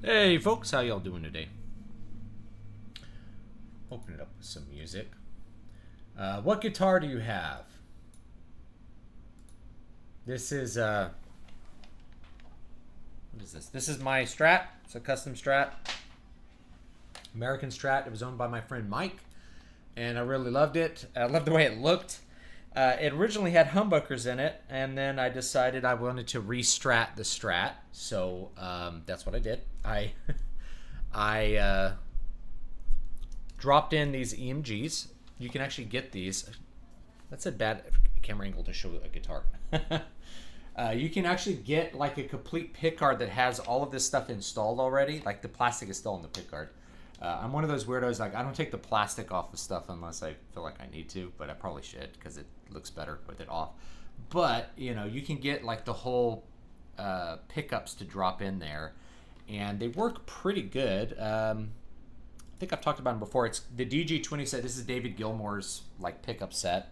Hey folks, how y'all doing today? Open it up with some music. What guitar do you have? This is what is this? This is my Strat. It's a custom Strat, American Strat. It was owned by my friend Mike, and I really loved it. I loved the way it looked. It originally had humbuckers in it, and then I decided I wanted to re-strat the Strat, so that's what I did. I dropped in these EMGs. You can actually get these. That's a bad camera angle to show a guitar. You can actually get like a complete pickguard that has all of this stuff installed already. Like the plastic is still in the pickguard. I'm one of those weirdos, like I don't take the plastic off the stuff unless I feel like I need to, but I probably should because it looks better with it off. But, you know, you can get like the whole pickups to drop in there, and they work pretty good. I think I've talked about them before. It's the DG20 set. This is David Gilmour's like pickup set,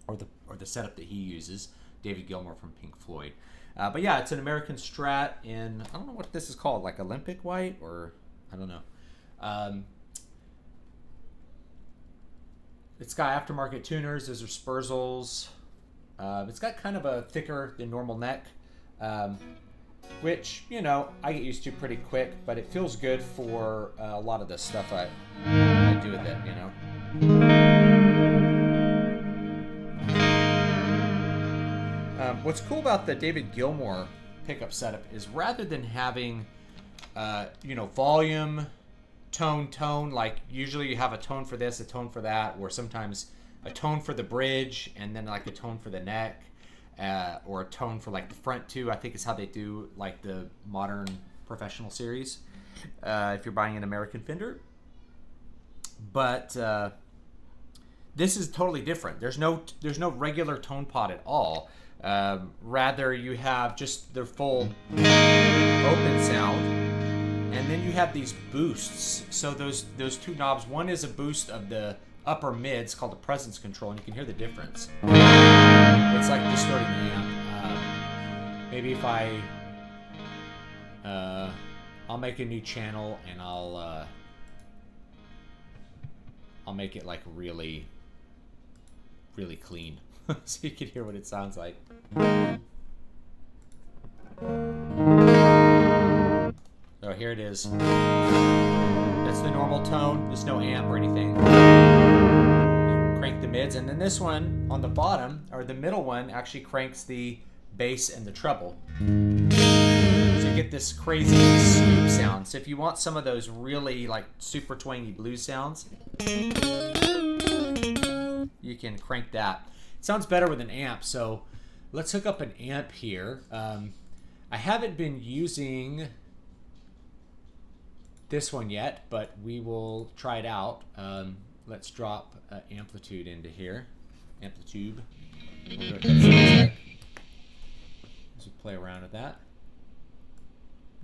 or the setup that he uses. David Gilmour from Pink Floyd. But yeah, it's an American Strat in, I don't know what this is called, like Olympic white, or I don't know. It's got aftermarket tuners. Those are Spurzels. It's got kind of a thicker than normal neck, which, you know, I get used to pretty quick, but it feels good for a lot of the stuff I do with it, you know. What's cool about the David Gilmour pickup setup is rather than having, you know, volume, tone, like usually you have a tone for this, a tone for that, or sometimes a tone for the bridge and then like a tone for the neck, or a tone for like the front too, I think is how they do like the modern professional series, if you're buying an American Fender. But this is totally different. There's no regular tone pot at all. Rather, you have just the full open sound, and then you have these boosts. So those two knobs, one is a boost of the upper mids called the presence control, and you can hear the difference. It's like distorting the amp. Maybe if I'll make a new channel and I'll make it like really clean. So you can hear what it sounds like. So here it is. That's the normal tone. There's no amp or anything. You crank the mids, and then this one on the bottom, or the middle one, actually cranks the bass and the treble. So you get this crazy scoop sound. So if you want some of those really like super twangy blues sounds, you can crank that. It sounds better with an amp, so let's hook up an amp here. I haven't been using this one yet, but we will try it out. Let's drop amplitude into here. Amplitude. We'll as we play around with that.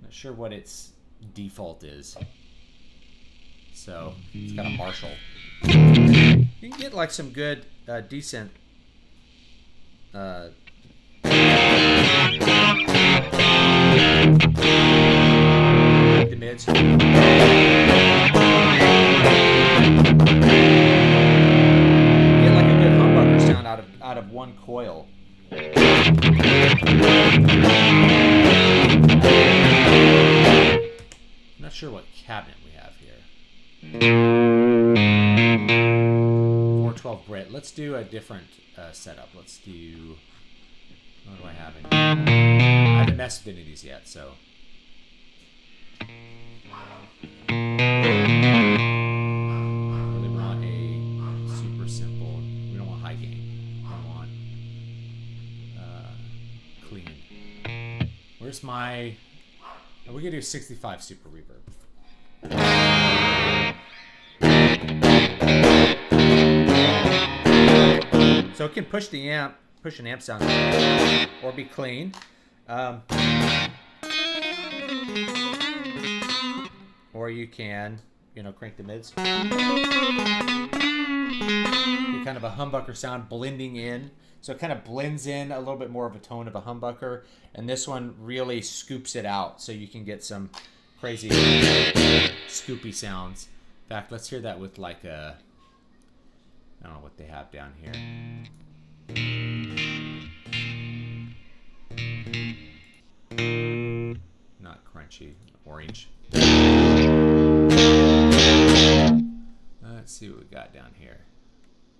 Not sure what its default is. So it's got a Marshall. You can get like some good, decent the mids. Get like a good humbucker sound out of one coil. I'm not sure what cabinet we have here. 412 Brit. Let's do a different setup. Let's do. What do I have in here? I haven't messed with any of these yet, so. Really want a super simple. We don't want high gain. We want clean. Where's my? We're gonna do 65 super reverb. So it can push an amp sound, or be clean. Or you can, you know, crank the mids. Get kind of a humbucker sound blending in. So it kind of blends in a little bit more of a tone of a humbucker. And this one really scoops it out, so you can get some crazy scoopy sounds. In fact, let's hear that with like a, I don't know what they have down here. Not crunchy, orange. Let's see what we got down here.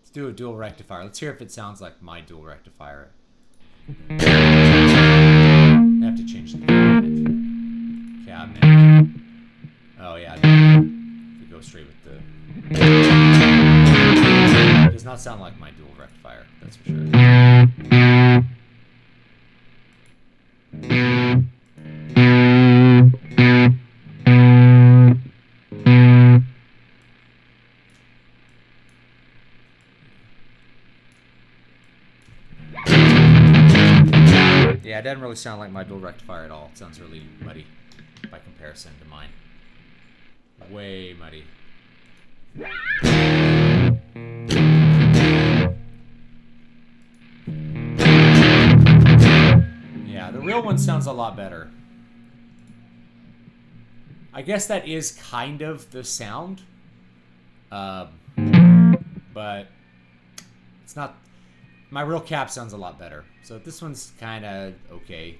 Let's do a dual rectifier. Let's hear if it sounds like my dual rectifier. I have to change the cabinet. Oh yeah, if we go straight with the... It does not sound like my dual rectifier, that's for sure. Yeah, it doesn't really sound like my dual rectifier at all. It sounds really muddy by comparison to mine. Way muddy. Yeah, the real one sounds a lot better. I guess that is kind of the sound. But it's not... My real cap sounds a lot better. So this one's kind of okay.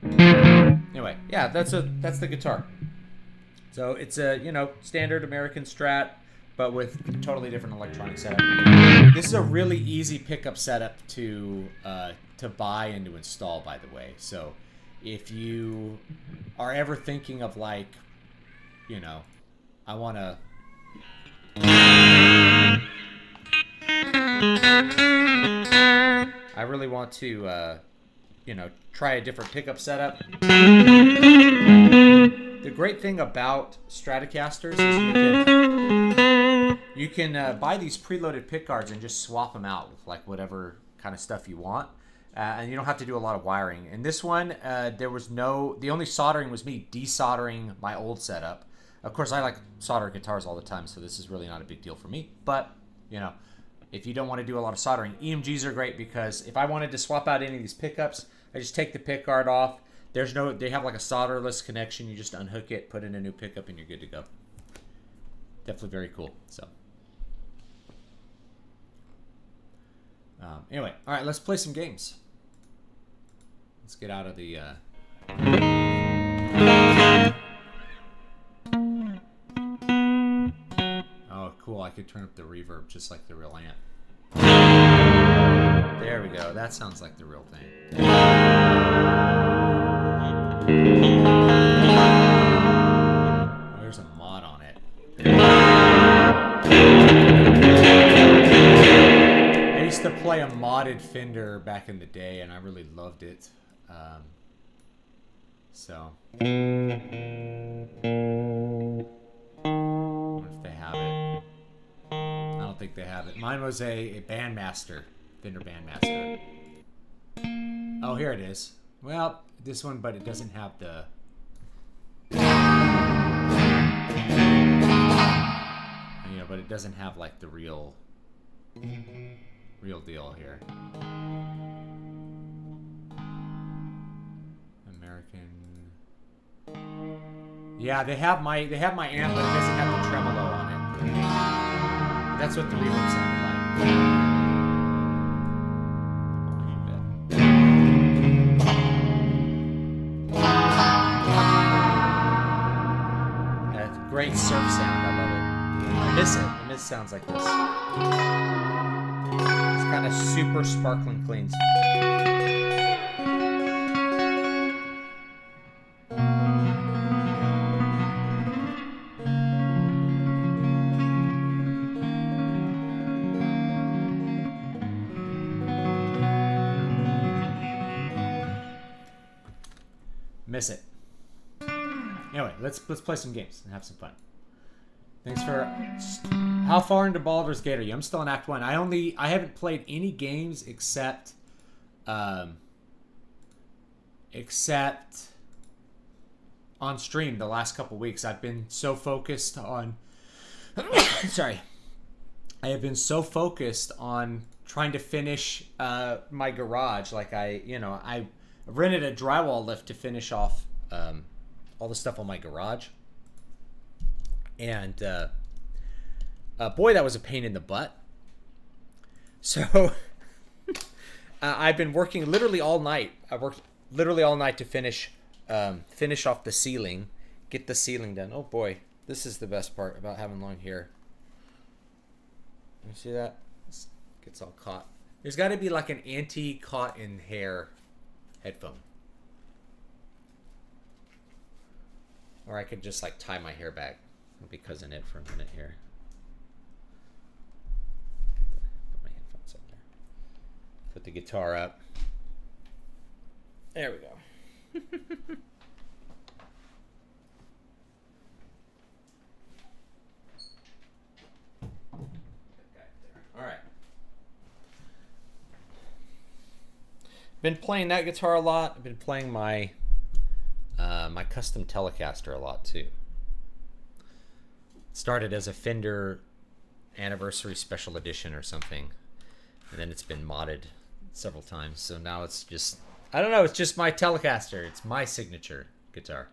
Anyway, yeah, that's the guitar. So it's a, you know, standard American Strat, but with totally different electronic setup. This is a really easy pickup setup to buy and to install, by the way. So if you are ever thinking of, like, you know, I want to... I really want to, you know, try a different pickup setup. The great thing about Stratocasters is you can buy these preloaded pick guards and just swap them out with like whatever kind of stuff you want, and you don't have to do a lot of wiring. In this one, there was the only soldering was me desoldering my old setup. Of course, I like solder guitars all the time, so this is really not a big deal for me. But you know, if you don't want to do a lot of soldering, EMGs are great because if I wanted to swap out any of these pickups, I just take the pick guard off. They have like a solderless connection. You just unhook it, put in a new pickup, and you're good to go. Definitely very cool. So, anyway, all right, let's play some games. Let's get out of the. Oh, cool! I could turn up the reverb just like the real amp. There we go. That sounds like the real thing. There's a mod on it. I used to play a modded Fender back in the day, and I really loved it. So, I wonder if they have it. I don't think they have it. Mine was a Bandmaster, Fender Bandmaster. Oh, here it is. Well, this one, but it doesn't have the... You know, but it doesn't have, like, the real deal here. American... Yeah, they have my amp, but it doesn't have the tremolo on it. That's what the reverb sounded like. Great surf sound, I love it. I miss it. I miss sounds like this. It's kind of super sparkling cleans. Miss it. Anyway, let's play some games and have some fun. Thanks for... How far into Baldur's Gate are you? I'm still in Act 1. I haven't played any games except on stream the last couple weeks. I've been so focused on... Sorry. I have been so focused on trying to finish my garage. Like I rented a drywall lift to finish off all the stuff on my garage. And boy, that was a pain in the butt. So I've been working literally all night. I worked literally all night to finish off the ceiling, get the ceiling done. Oh boy, this is the best part about having long hair. You see that? This gets all caught. There's got to be like an anti-caught in hair headphone. Or I could just like tie my hair back. I'll be cousin it for a minute here. Put my headphones up there. Put the guitar up. There we go. All right. Been playing that guitar a lot. I've been playing my my custom Telecaster a lot too. Started as a Fender anniversary special edition or something, and then it's been modded several times. So now it's just, I don't know, it's just my Telecaster. It's my signature guitar.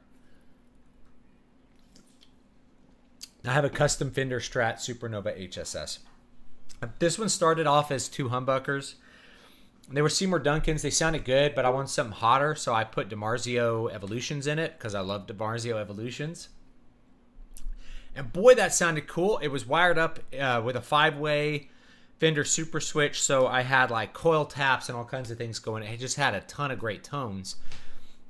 I have a custom Fender Strat Supernova HSS. This one started off as 2 humbuckers. They were Seymour Duncans. They sounded good, but I wanted something hotter, so I put DiMarzio Evolutions in it because I love DiMarzio Evolutions. And boy, that sounded cool. It was wired up with a 5-way Fender Super Switch, so I had like coil taps and all kinds of things going. It just had a ton of great tones.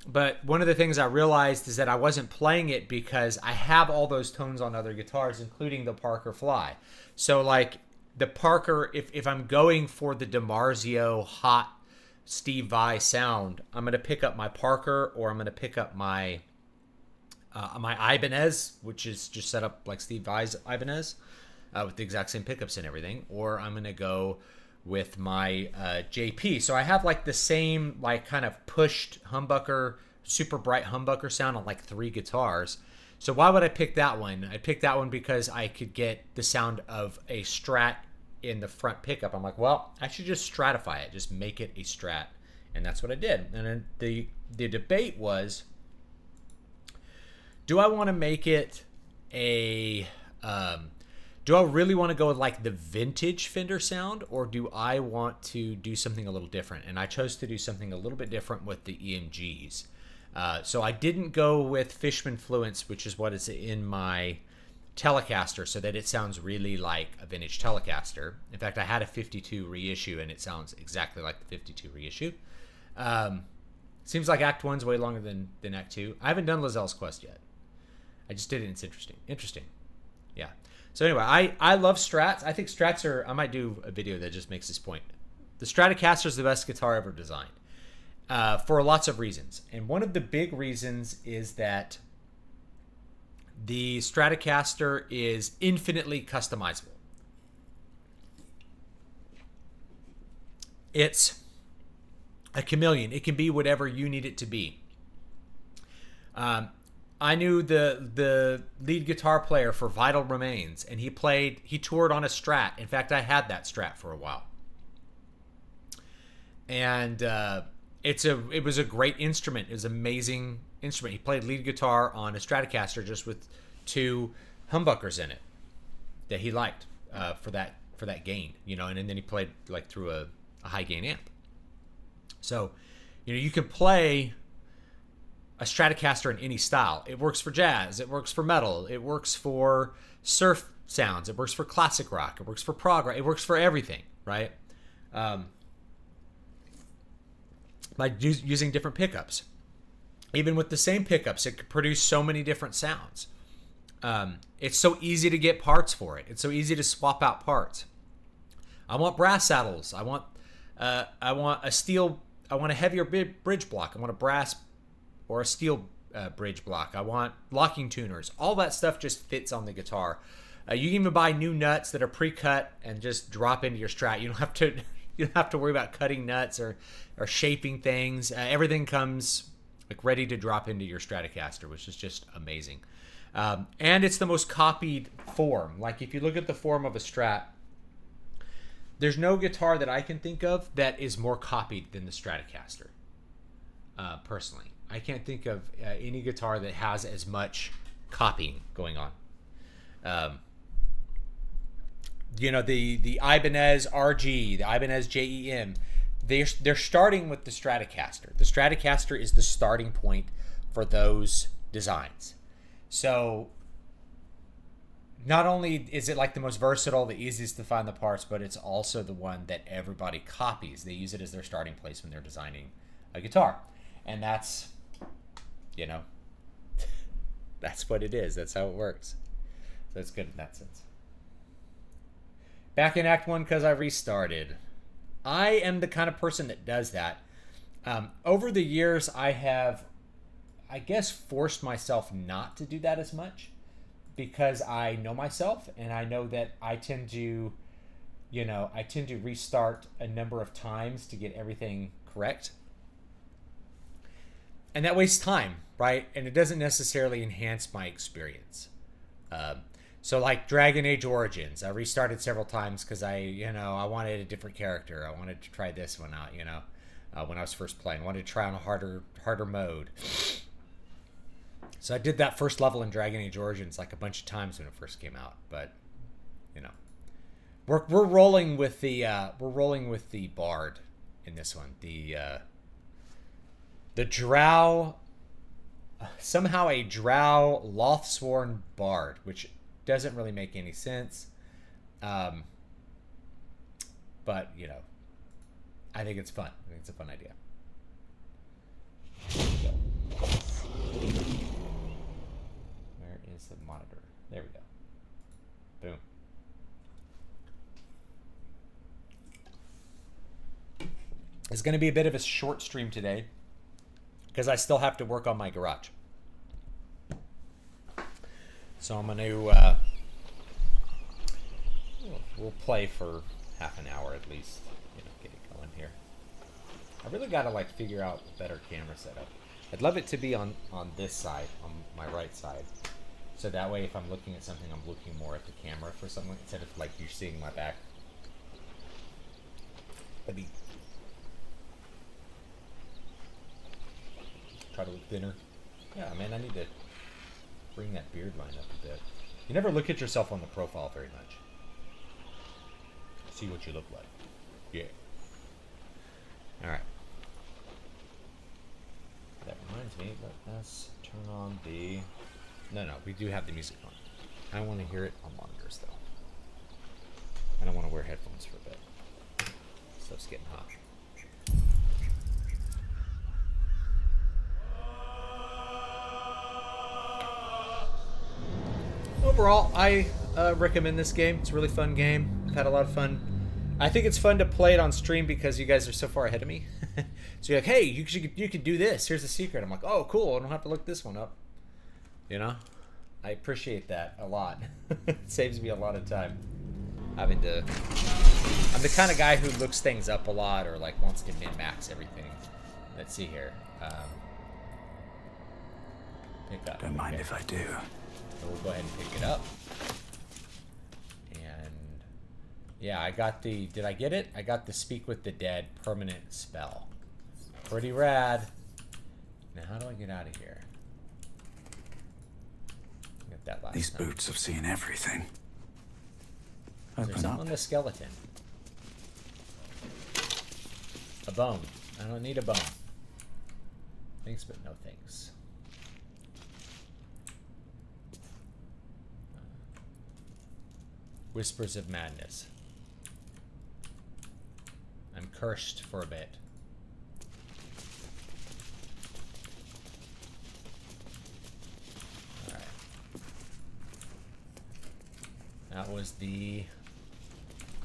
But one of the things I realized is that I wasn't playing it because I have all those tones on other guitars, including the Parker Fly. So like the Parker, if I'm going for the DiMarzio hot Steve Vai sound, I'm going to pick up my Parker, or I'm going to pick up my my Ibanez, which is just set up like Steve Vai's Ibanez with the exact same pickups and everything, or I'm going to go with my JP. So I have like the same like kind of pushed humbucker, super bright humbucker sound on like 3 guitars. So why would I pick that one? I picked that one because I could get the sound of a Strat in the front pickup. I'm like, well, I should just stratify it, just make it a Strat. And that's what I did. And then the debate was, do I want to make it a, do I really want to go with like the vintage Fender sound, or do I want to do something a little different? And I chose to do something a little bit different with the EMGs. So I didn't go with Fishman Fluence, which is what is in my Telecaster, so that it sounds really like a vintage Telecaster. In fact, I had a 52 reissue, and it sounds exactly like the 52 reissue. Seems like Act 1's way longer than Act 2. I haven't done Lazelle's Quest yet. I just did it. It's interesting. Yeah. So anyway, I love Strats. I think Strats are, I might do a video that just makes this point. The Stratocaster is the best guitar ever designed. For lots of reasons. And one of the big reasons is that the Stratocaster is infinitely customizable. It's a chameleon. It can be whatever you need it to be. I knew the lead guitar player for Vital Remains, and he toured on a Strat. In fact, I had that Strat for a while. And it was a great instrument. It was an amazing instrument. He played lead guitar on a Stratocaster just with 2 humbuckers in it that he liked for that gain, you know, and then he played like through a high gain amp. So, you know, you can play a Stratocaster in any style. It works for jazz, it works for metal, it works for surf sounds, it works for classic rock, it works for prog rock, it works for everything, right? By using different pickups. Even with the same pickups, it could produce so many different sounds. It's so easy to get parts for it. It's so easy to swap out parts. I want brass saddles. I want a steel. I want a heavier bridge block. I want a brass or a steel bridge block. I want locking tuners. All that stuff just fits on the guitar. You can even buy new nuts that are pre-cut and just drop into your Strat. You don't have to. You don't have to worry about cutting nuts or shaping things. Everything comes like ready to drop into your Stratocaster, which is just amazing. And it's the most copied form. Like if you look at the form of a Strat, there's no guitar that I can think of that is more copied than the Stratocaster. personally. I can't think of any guitar that has as much copying going on. The Ibanez RG, the Ibanez JEM, they're starting with the Stratocaster. The Stratocaster is the starting point for those designs. So not only is it like the most versatile, the easiest to find the parts, but it's also the one that everybody copies. They use it as their starting place when they're designing a guitar. And that's, that's what it is. That's how it works. So it's good in that sense. Back in Act 1 because I restarted. I am the kind of person that does that. Over the years, I have, I guess, forced myself not to do that as much because I know myself and I know that I tend to restart a number of times to get everything correct. And that wastes time, right? And it doesn't necessarily enhance my experience. So like Dragon Age Origins, I restarted several times because I wanted a different character. I wanted to try this one out, when I was first playing. I wanted to try on a harder mode. So I did that first level in Dragon Age Origins like a bunch of times when it first came out. But, we're rolling with the Bard in this one. The Drow, somehow a Drow Lothsworn Bard, which doesn't really make any sense. But, I think it's fun. I think it's a fun idea. Where is the monitor? There we go. Boom. It's going to be a bit of a short stream today because I still have to work on my garage. So I'm going to, we'll play for half an hour at least, get it going here. I really got to figure out a better camera setup. I'd love it to be on this side, on my right side. So that way if I'm looking at something, I'm looking more at the camera for something instead of you're seeing my back. That'd be, try to look thinner. Yeah, man, I need to bring that beard line up a bit. You never look at yourself on the profile very much. See what you look like. Yeah. Alright. That reminds me, let us turn on the... No, we do have the music on. I want to hear it on monitors, though. I don't want to wear headphones for a bit. Stuff's getting hot. Overall, I recommend this game. It's a really fun game. I've had a lot of fun. I think it's fun to play it on stream because you guys are so far ahead of me. So you're like, hey, you could do this. Here's the secret. I'm like, oh, cool. I don't have to look this one up. I appreciate that a lot. It saves me a lot of time having to... I'm the kind of guy who looks things up a lot or wants to min-max everything. Let's see here. Pick up. Don't mind if I do. So we'll go ahead and pick it up. And yeah, I got the... Did I get it? I got the Speak with the Dead permanent spell. Pretty rad. Now how do I get out of here? Got that last These time. boots have seen everything. Is there Open something up. on the skeleton? A bone. I don't need a bone. Thanks, but no thanks. Whispers of Madness. I'm cursed for a bit. Alright. That was the...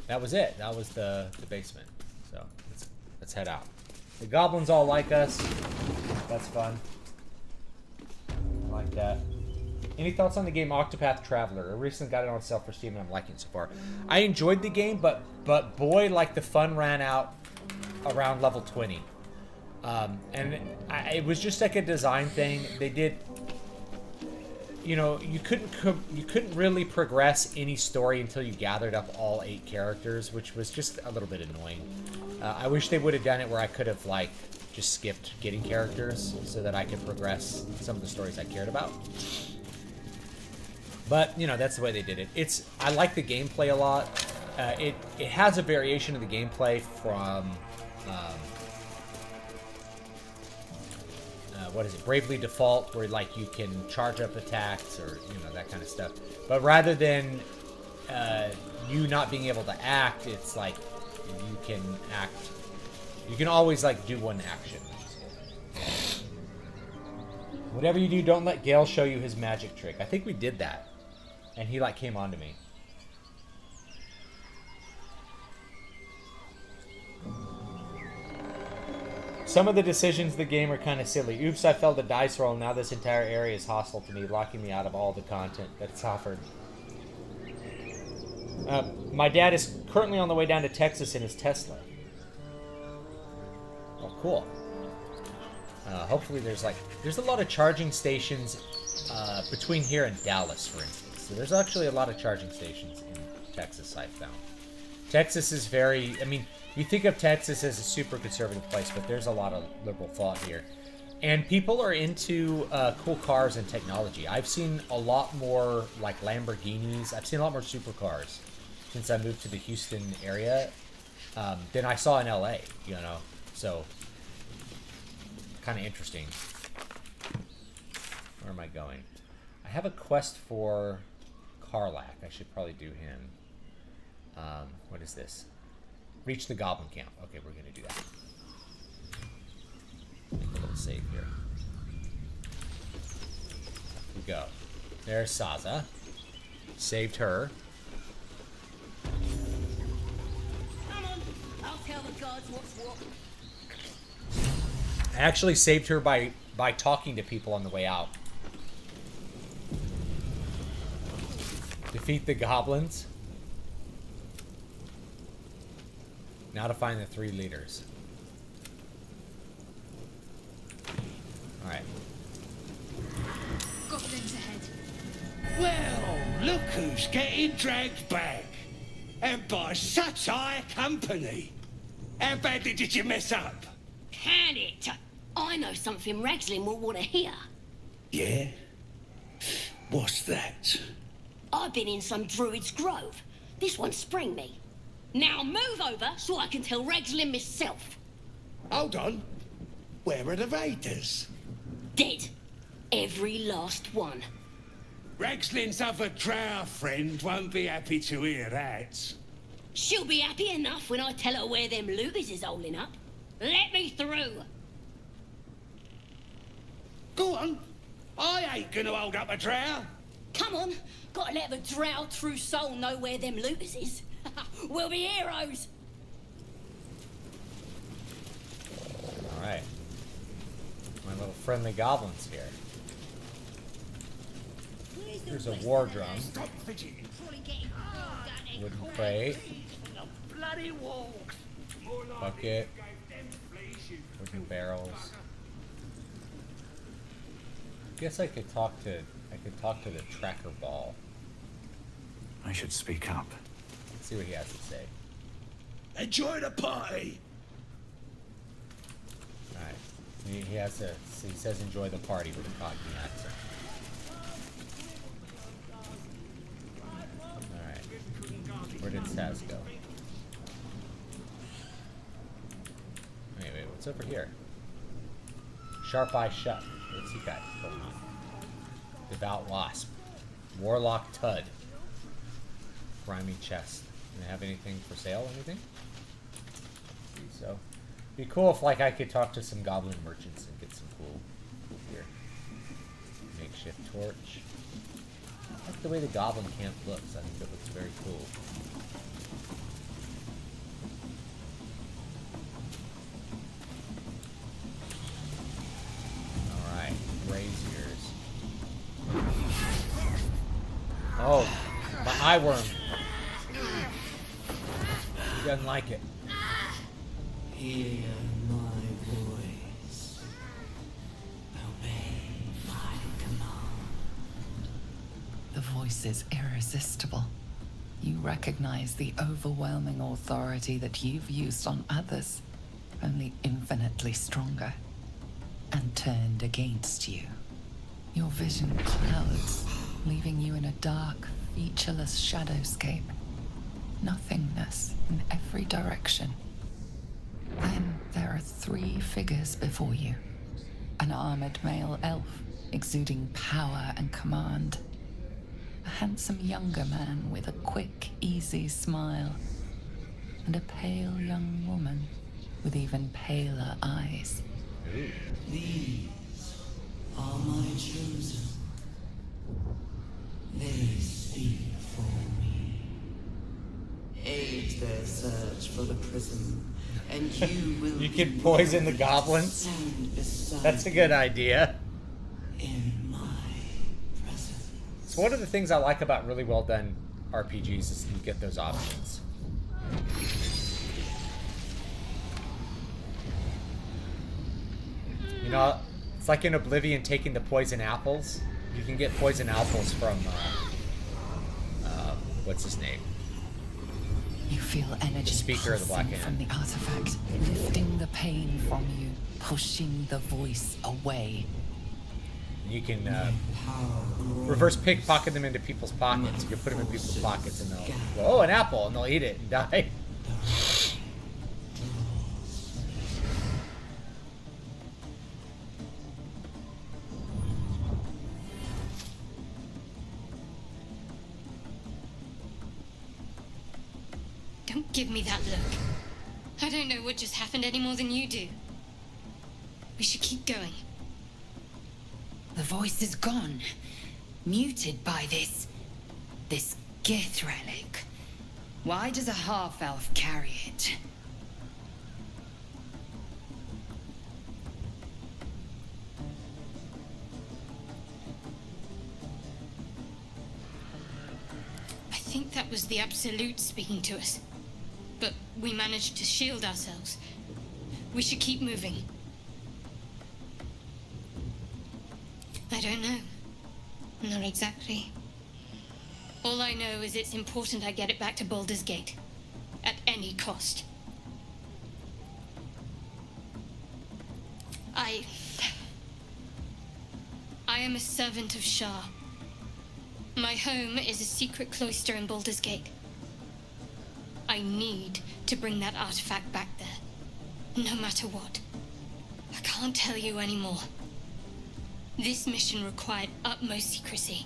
That was it. That was the basement. So, let's head out. The goblins all like us. That's fun. I like that. Any thoughts on the game Octopath Traveler? I recently got it on sale for Steam and I'm liking it so far. I enjoyed the game, but boy, the fun ran out around level 20. It was just a design thing. They did, you couldn't really progress any story until you gathered up all 8 characters, which was just a little bit annoying. I wish they would have done it where I could have just skipped getting characters so that I could progress some of the stories I cared about. But, you know, that's the way they did it. I like the gameplay a lot. It has a variation of the gameplay from, what is it, Bravely Default, where, like, you can charge up attacks or, you know, that kind of stuff. But rather than you not being able to act, it's like you can act. You can always, like, do one action. Whatever you do, don't let Gale show you his magic trick. I think we did that. And he, like, came on to me. Some of the decisions of the game are kind of silly. Oops, I fell the dice roll. Now this entire area is hostile to me, locking me out of all the content that's offered. My dad is currently on the way down to Texas in his Tesla. Oh, cool. Hopefully there's a lot of charging stations between here and Dallas, for instance. So there's actually a lot of charging stations in Texas, I've found. Texas is very, I mean, you think of Texas as a super conservative place, but there's a lot of liberal thought here. And people are into cool cars and technology. I've seen a lot more, like, Lamborghinis. I've seen a lot more supercars since I moved to the Houston area than I saw in LA, you know. So, kind of interesting. Where am I going? I have a quest for Karlak. I should probably do him. What is this? Reach the Goblin Camp. Okay, we're going to do that. Make a little save here. Here we go. There's Saza. Saved her. Come on, I'll tell the gods what's what. I actually saved her by talking to people on the way out. Defeat the goblins. Now to find the 3 leaders. Alright. Goblins ahead. Well, look who's getting dragged back. And by such high company. How badly did you mess up? Can it? I know something Ragslin will want to hear. Yeah? What's that? I've been in some druid's grove. This one sprang me. Now move over so I can tell Ragslin myself. Hold on. Where are the raiders? Dead. Every last one. Ragslin's other drow friend won't be happy to hear that. She'll be happy enough when I tell her where them looters is holding up. Let me through. Go on. I ain't gonna hold up a drow. Come on. Gotta let the drow true soul know where them looters is. We'll be heroes. Alright. My little friendly goblins here. Here's a war drum. Stop fidgeting. Wooden crate. Bloody walks. Bucket. Wooden barrels. Guess I could talk to the tracker ball. I should speak up. See what he has to say. Enjoy the party. Alright. He has to. He says enjoy the party with a Cockney accent. Alright. Where did Saz go? Wait, what's over here? Sharp Eye Shut. What's he got going on? Devout Wasp. Warlock Tud. Grimy Chest. Do they have anything for sale? Anything? So, be cool if, like, I could talk to some goblin merchants and get some cool gear. Makeshift torch. I like the way the goblin camp looks. I think it looks very cool. Alright, braziers. Oh, my eye worm. He doesn't like it. Hear my voice. Obey my command. The voice is irresistible. You recognize the overwhelming authority that you've used on others. only infinitely stronger, and turned against you. Your vision clouds, leaving you in a dark, featureless shadowscape. Nothingness in every direction. Then there are 3 figures before you. An armored male elf, exuding power and command. A handsome younger man with a quick, easy smile. And a pale young woman with even paler eyes. These are my chosen. They speak for me. Aid their search for the prison, and you will You be can poison the worthy to goblins. stand beside That's a good idea. in my presence. So one of the things I like about really well done RPGs is you get those options. You know, it's like in Oblivion taking the poison apples. You can get poison apples from, what's his name? You feel energy Speaker of the Black pulsing Hand. from the artifact, lifting the pain from you, pushing the voice away. You can reverse pickpocket them into people's pockets. You can put them in people's pockets and they'll go, oh, an apple, and they'll eat it and die. Don't give me that look. I don't know what just happened any more than you do. We should keep going. The voice is gone. Muted by this Gith relic. Why does a half-elf carry it? I think that was the Absolute speaking to us. But we managed to shield ourselves. We should keep moving. I don't know. Not exactly. All I know is it's important I get it back to Baldur's Gate. At any cost. I am a servant of Shah. My home is a secret cloister in Baldur's Gate. I need to bring that artifact back there. No matter what. I can't tell you anymore. This mission required utmost secrecy.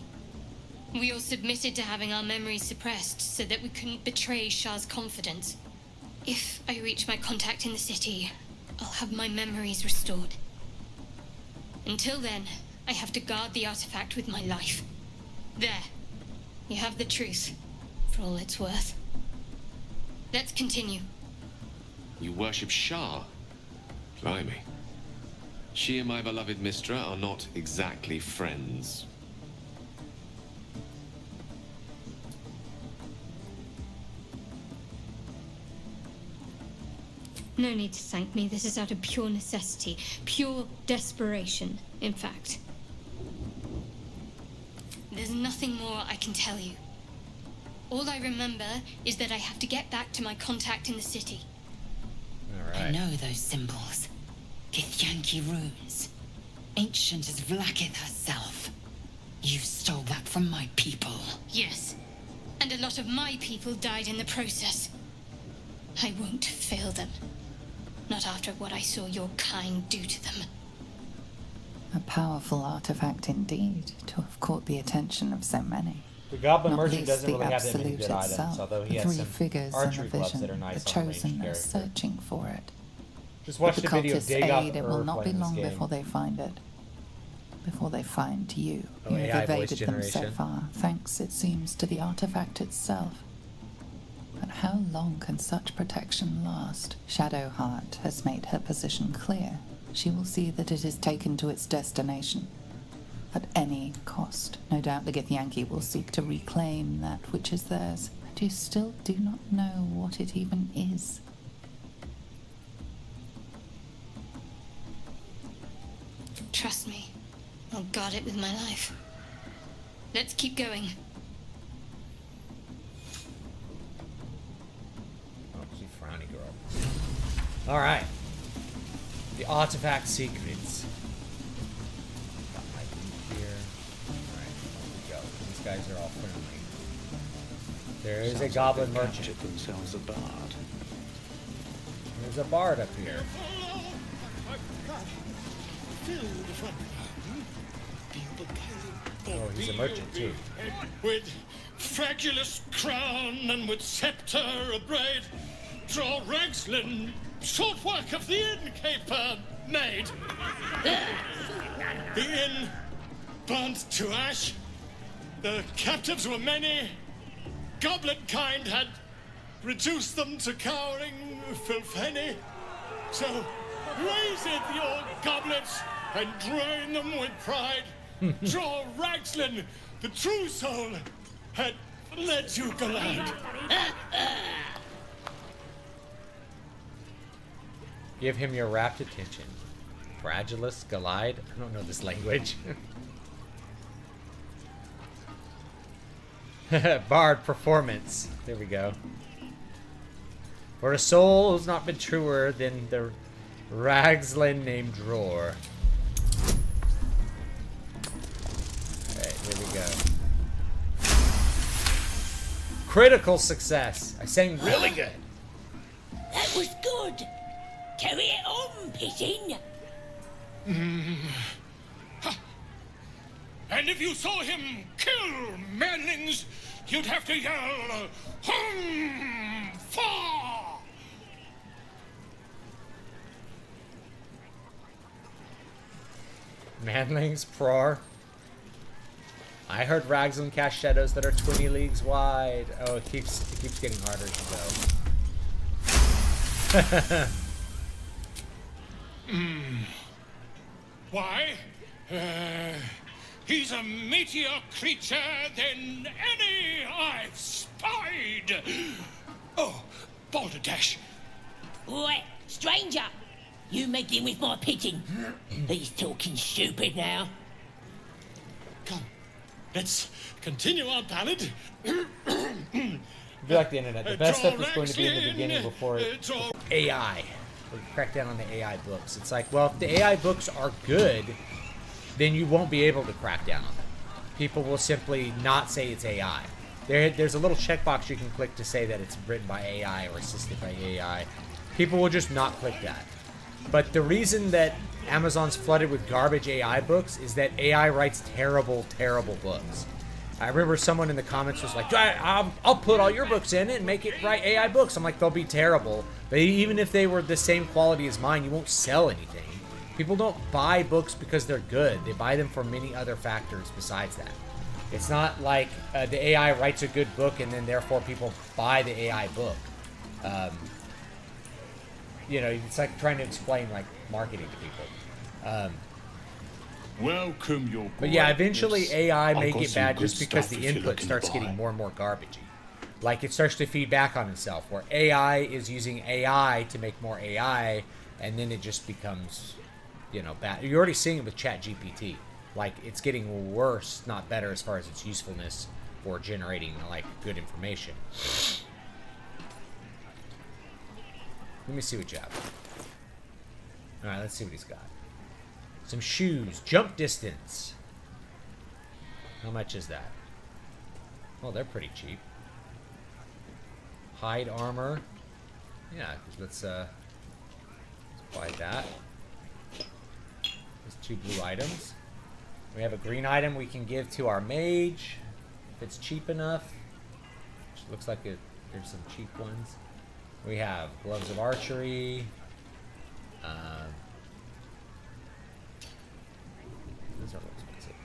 We all submitted to having our memories suppressed so that we couldn't betray Shah's confidence. If I reach my contact in the city, I'll have my memories restored. Until then, I have to guard the artifact with my life. There. You have the truth, for all it's worth. Let's continue. You worship Shah? Blimey. She and my beloved Mistra are not exactly friends. No need to thank me. This is out of pure necessity. Pure desperation, in fact. There's nothing more I can tell you. All I remember is that I have to get back to my contact in the city. All I right. know those symbols. Githyanki runes. Ancient as Vlaakith herself. You stole that from my people. Yes. And a lot of my people died in the process. I won't fail them. Not after what I saw your kind do to them. A powerful artifact indeed, to have caught the attention of so many. The Goblin Not Merchant least doesn't the really have that many Absolute good items, itself, although he the has 3 some figures archery in the gloves vision, that are nice the on a ranged chosen are character. searching for it. Just watch With the the video cultists' dig out aid, the it will herb not be playing this long game. before they find it. Before they find you. Oh, You AI have voice evaded them so generation. far, thanks, it seems, to the artifact itself. But how long can such protection last? Shadowheart has made her position clear. She will see that it is taken to its destination. At any cost. No doubt the Githyanki will seek to reclaim that which is theirs. But you still do not know what it even is. Trust me. I'll guard it with my life. Let's keep going. Oh, she's frowny girl. All right. The artifact secrets. Got my loot here. Alright, here we go. These guys are all friendly. There is a goblin merchant. Themselves a bard. There's a bard up here. Oh, he's a merchant too. With fragulous crown and with scepter abraid, draw Ragslin, short work of the innkeeper made. The inn burnt to ash. The captives were many. Goblin kind had reduced them to cowering filthenny. So raise it, your goblets, and drain them with pride. Draw Ragslin, the true soul, had led you galad. Give him your rapt attention. Fragilus, Galide. I don't know this language. Bard performance. There we go. For a soul has not been truer than the Ragslin named Dror. Alright, here we go. Critical success. I sang really good. That was good. Carry it on, Pigeon. And if you saw him kill manlings, you'd have to yell, hum, fa! Manlings, Pror. I heard Ragslin cast shadows that are 20 leagues wide. Oh, it keeps getting harder to go. Why? He's a meatier creature than any I've spied. Oh, Balderdash. Oi, stranger! You meddling with my pigeon. He's talking stupid now. Come, let's continue our ballad. Be like the internet. The best stuff is going to be in the beginning before AI. We crack down on the AI books. It's like, well, if the AI books are good, then you won't be able to crack down on them. People will simply not say it's AI. There's a little checkbox you can click to say that it's written by AI or assisted by AI. People will just not click that. But the reason that Amazon's flooded with garbage AI books is that AI writes terrible, terrible books. I remember someone in the comments was like, I'll put all your books in it and make it write AI books. I'm like, they'll be terrible. But even if they were the same quality as mine, you won't sell anything. People don't buy books because they're good. They buy them for many other factors besides that. It's not like the AI writes a good book and then therefore people buy the AI book. You know, it's like trying to explain like marketing to people. Welcome your. But yeah, eventually AI may get bad just because the input starts getting more and more garbagey. Like it starts to feed back on itself, where AI is using AI to make more AI, and then it just becomes, you know, bad. You're already seeing it with ChatGPT. Like it's getting worse, not better, as far as its usefulness for generating like good information. Let me see what you have. All right, let's see what he's got. Some shoes. Jump distance. How much is that? Oh, they're pretty cheap. Hide armor. Yeah, let's buy that. There's 2 blue items. We have a green item we can give to our mage if it's cheap enough. Which looks like there's some cheap ones. We have gloves of archery. Those are expensive.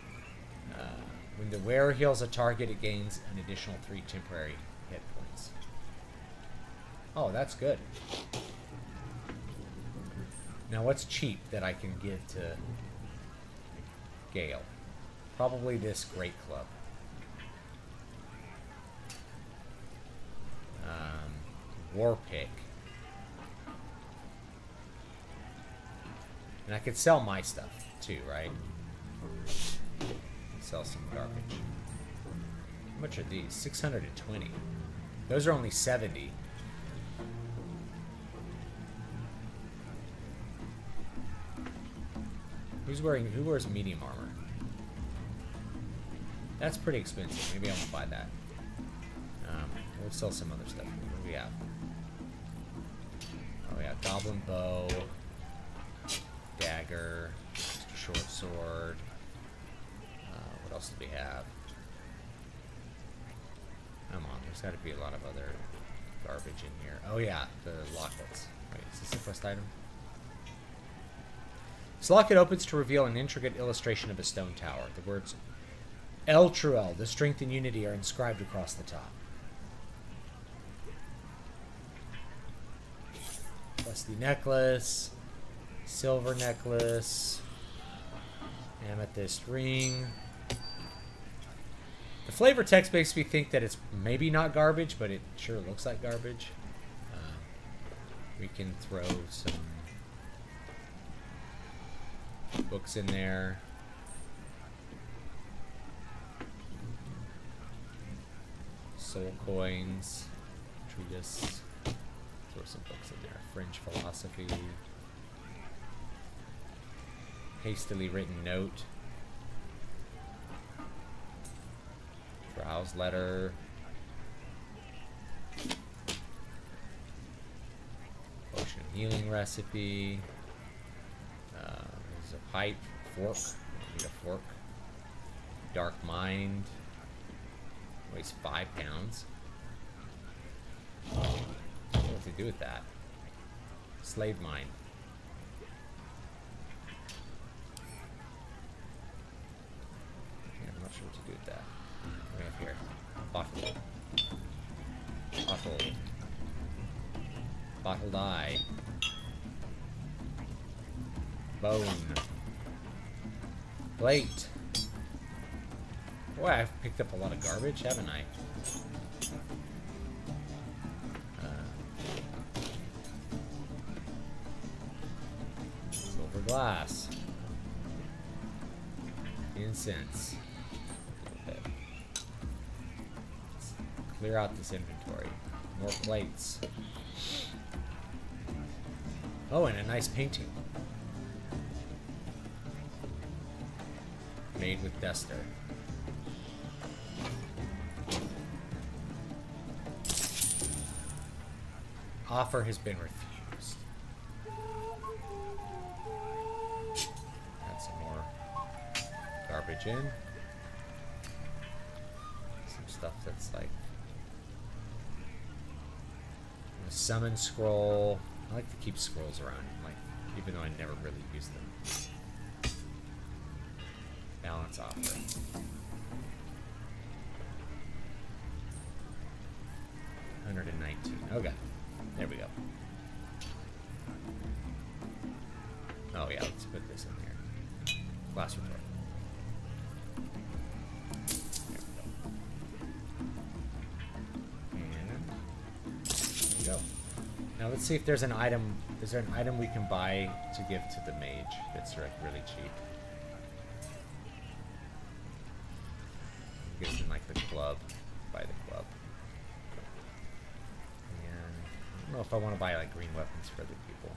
When the wearer heals a target, it gains an additional 3 temporary hit points. Oh, that's good. Now, what's cheap that I can give to Gale? Probably this great club. War pick. And I could sell my stuff too, right? Sell some garbage. How much are these? 620. Those are only 70. Who wears medium armor? That's pretty expensive. Maybe I won't buy that. We'll sell some other stuff. What do we have? Oh yeah, goblin bow, dagger, extra short sword. What else do we have? Come on, there's got to be a lot of other garbage in here. Oh yeah, the lockets. Wait, is this the first item? This locket opens to reveal an intricate illustration of a stone tower. The words El Truel, the strength and unity, are inscribed across the top. Rusty necklace, silver necklace, amethyst ring. The flavor text makes me think that it's maybe not garbage, but it sure looks like garbage. We can throw some books in there. Soul coins, treatise. Throw some books in there. French philosophy. Hastily written note. Browse letter. Potion of healing recipe. There's a pipe. Fork. Need a fork. Dark mind. Weighs 5 pounds. What to do with that? Slave mine. Yeah, I'm not sure what to do with that. What do we have here? Bottle. Bottle. Bottled eye. Bone. Plate. Boy, I've picked up a lot of garbage, haven't I? Silver glass. Incense. Okay. Let's clear out this inventory. More plates. Oh, and a nice painting. Made with duster. Offer has been refused. Add some more garbage in. Some stuff that's like a summon scroll. I like to keep scrolls around, like even though I never really use them. Balance offer. $119. Okay. There we go. Oh yeah, let's put this in here. Glass retort. There we go. And there we go. Now let's see if there's an item. Is there an item we can buy to give to the mage that's like really cheap? I guess in like the club. Buy the club. I don't know if I want to buy like green weapons for other people.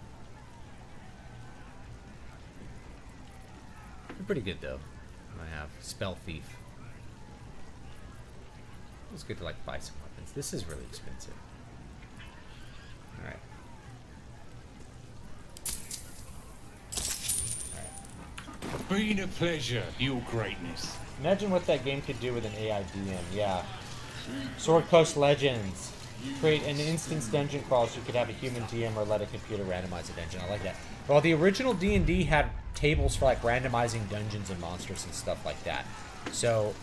They're pretty good though. I have Spell Thief. It's good to like buy some weapons. This is really expensive. Alright. Been a pleasure, your greatness. Imagine what that game could do with an AI DM. Yeah. Sword Coast Legends. Create an instance dungeon crawl so you could have a human DM or let a computer randomize a dungeon. I like that. Well, the original D&D had tables for like randomizing dungeons and monsters and stuff like that. So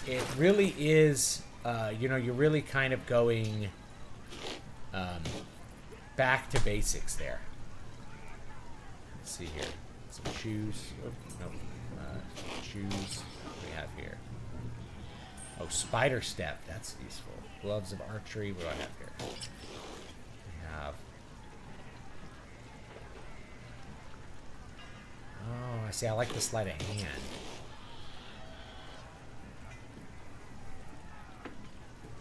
it really is, you know, you're really kind of going back to basics there. Let's see here. Some shoes. Oh, no. Shoes. What do we have here? Oh, Spider Step. That's useful. Gloves of archery. What do I have here? We have... Oh, I see. I like the sleight of hand.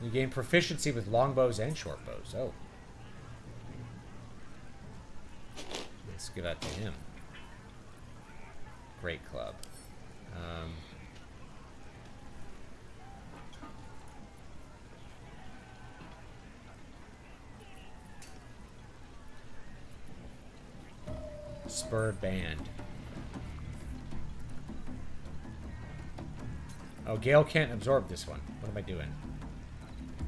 You gain proficiency with longbows and short bows. Oh. Let's give that to him. Great club. Spur band. Oh, Gale can't absorb this one. What am I doing?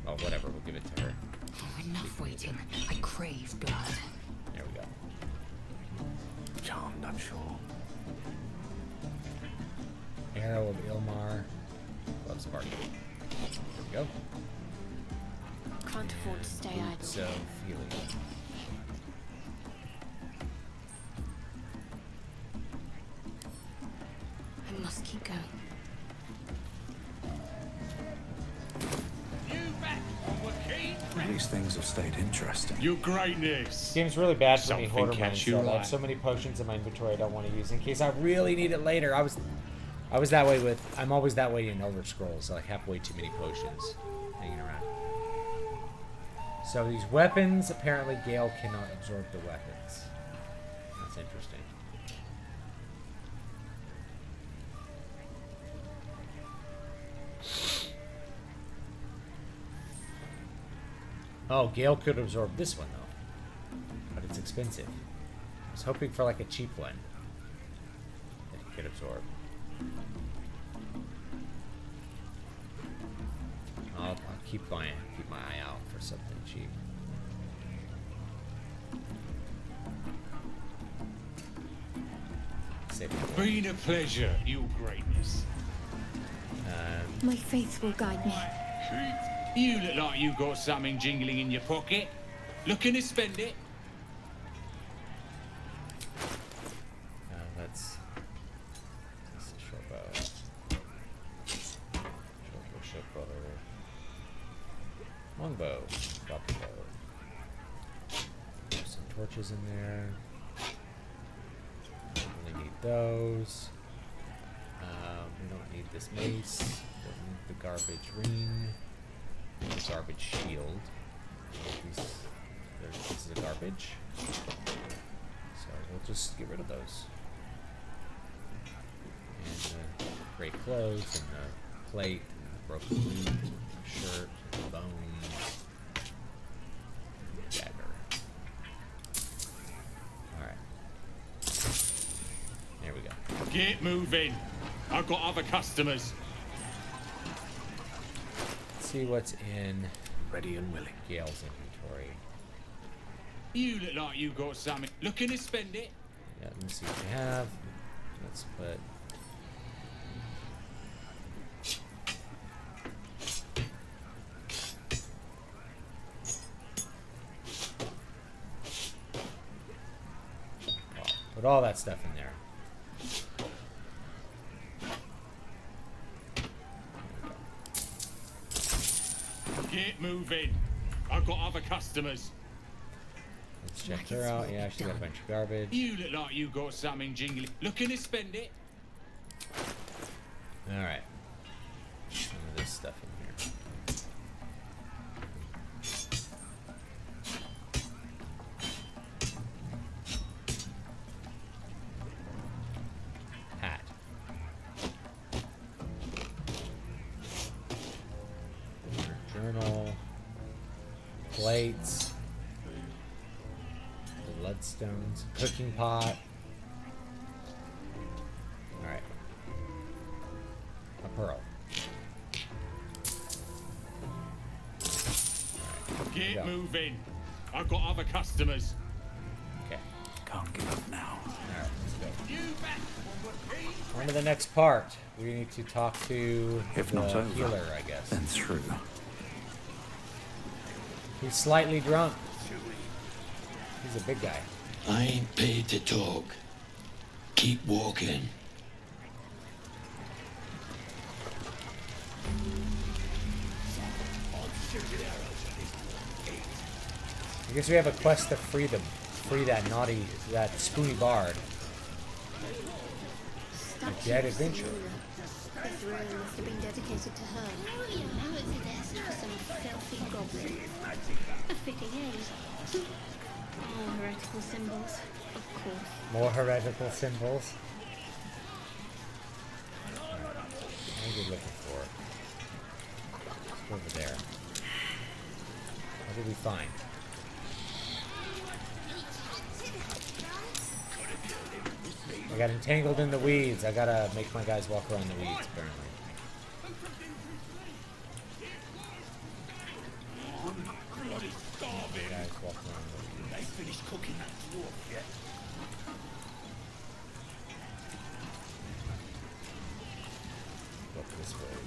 Oh, whatever. We'll give it to her. Oh, enough waiting. I crave blood. There we go. Charmed, I'm sure. Arrow of Ilmar. Love Spark. There we go. Can't afford to stay idle. So, feeling. I must keep going. These things have stayed interesting. Your greatness. This game's really bad for me, Something hoarder catch mindset. your I have eye. so many potions in my inventory I don't want to use in case I really need it later. I was that way with. I'm always that way in Elder Scrolls. I have way too many potions hanging around. So these weapons, apparently Gale cannot absorb the weapons. That's interesting. Oh, Gale could absorb this one though, but it's expensive. I was hoping for like a cheap one that he could absorb. I'll keep my eye out for something cheap. Save it. Been a pleasure, your greatness. My faith will guide me. You look like you got something jingling in your pocket. Looking to spend it? That's a short bow. Short bow. Longbow. Drop the bow. There's some torches in there. Don't really need those. We don't need this mace. Don't need the garbage ring. The garbage shield. This is a garbage. So we'll just get rid of those. And the great clothes and the plate and the broken loot and the shirt and the bones. Dagger. Alright. There we go. Get moving. I've got other customers. Let's see what's in Ready and willing. Gale's inventory. You look like you got something. Looking to spend it? Yeah, let me see what we have. Let's put. Put all that stuff in there. Get moving. I've got other customers. Let's check her out. Yeah, she got a bunch of garbage. You look like you got something jingling. Looking to spend it? Alright. Some of this stuff in here. Hat. Journal. Plates. Bloodstones. Cooking pot. Alright. A pearl. Get Go. moving. I've got other customers. Okay. Can't give up now. Alright, let's go. You back on the feet. On to the next part. We need to talk to If the not over, healer, I guess. then through. He's slightly drunk. He's a big guy. I ain't paid to talk. Keep walking. I guess we have a quest to free them. Free that naughty, that spoony bard. A dead adventure. This room must have been dedicated to her. For some filthy goblin. A fitting aim. More heretical symbols, of course. More heretical symbols. What did we find? I got entangled in the weeds. I gotta make my guys walk around the weeds, apparently. Guys walk around the weeds. They finished cooking that dwarf yet? Look this way.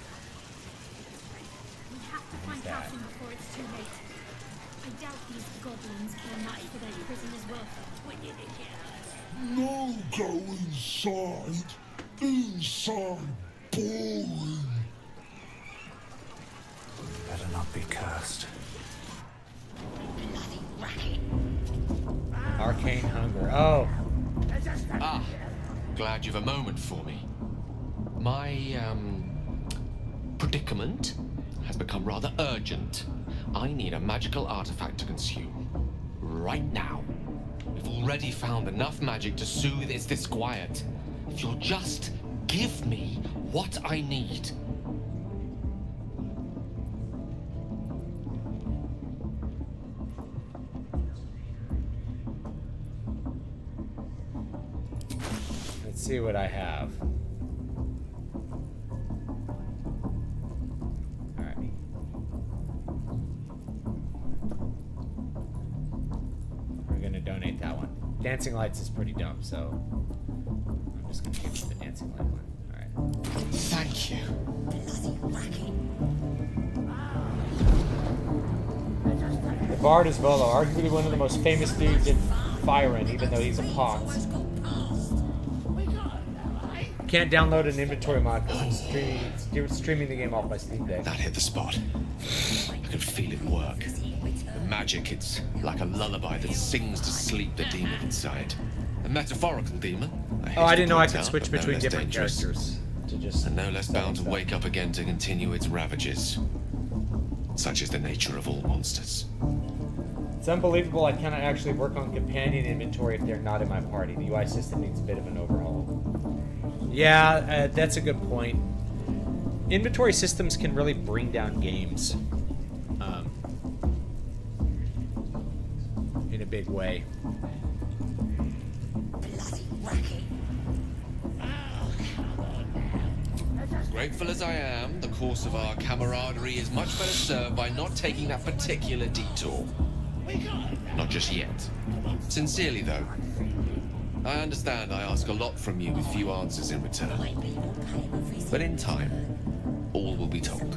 We have to find Halfling before it's too late. I doubt these goblins care much for their prisoners' welfare. No, go inside. Inside. Boring. Better not be cursed. Arcane hunger. Oh. Ah, glad you've a moment for me. My, predicament has become rather urgent. I need a magical artifact to consume. Right now. We've already found enough magic to soothe its disquiet. If you'll just give me what I need. Let's see what I have. Alright. We're gonna donate that one. Dancing lights is pretty dumb, so I'm just gonna give you the dancing light one. Alright. Thank you. The Bard is Volo, arguably one of the most famous dudes in Fyron, even though he's a pox. Can't download an inventory mod because I'm streaming the game off my Steam Deck. That hit the spot. I can feel it work. The magic, it's like a lullaby that sings to sleep the demon inside. A metaphorical demon. I didn't know I could out, switch but no between less different dangerous. characters. To just and no less bound to wake up again to continue its ravages. Such is the nature of all monsters. It's unbelievable I cannot actually work on companion inventory if they're not in my party. The UI system needs a bit of an overhaul. Yeah, that's a good point. Inventory systems can really bring down games in a big way. Grateful as I am, the course of our camaraderie is much better served by not taking that particular detour. Not just yet. Sincerely, though. I understand I ask a lot from you with few answers in return. But in time, all will be told.